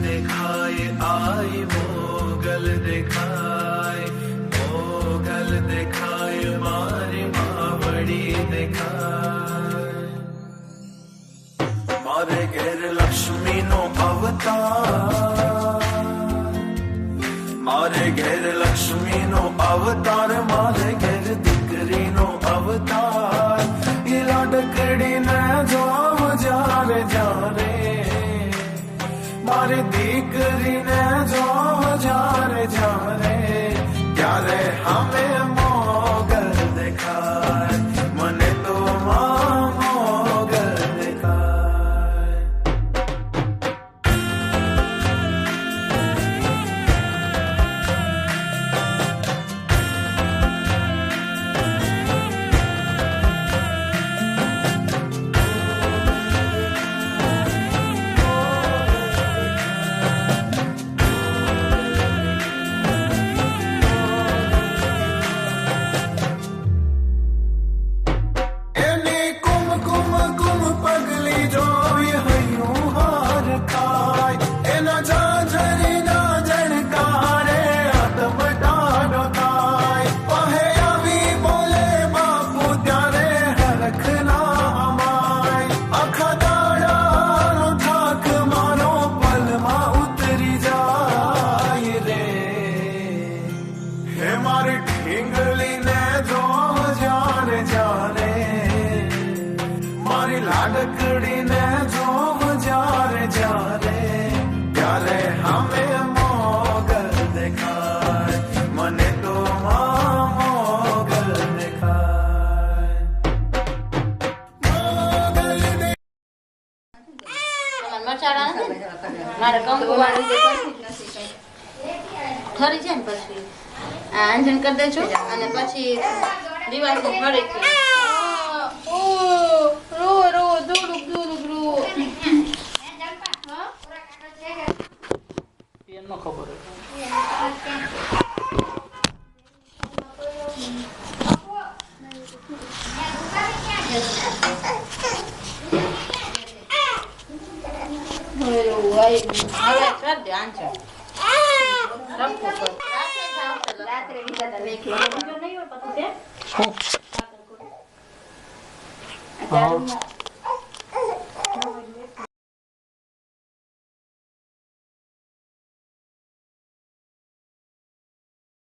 दिखाए आई मोगल दिखाए मारी मावड़ी दिखाए मारे घेर लक्ष्मी नो अवतार मारे घेर लक्ष्मी नो अवतार मारे घेर दीकरी नो अवतार ये लाडकड़ी न जाम जारे जारे मारे दीकरी ने जाम जारे जारे प्यारे हमें मोगल दिखाए मने तो मां मोगल दिखाए लाडकड़ी ने जोम जारे जारे प्यारे हमें मोगल दिखाए मने तो मां मोगल दिखाए मारे कंकुवाड़ी ठरी जाए પછી આંજણ કરી દેજો અને પછી દિવાળી ફરીથી ઓ રો રો દુડુક દુડુક રો એ ન ખબર હવે કર દે આંજણ રાત્રે વિચારતા લેખી નહીં હોય પછી છે હા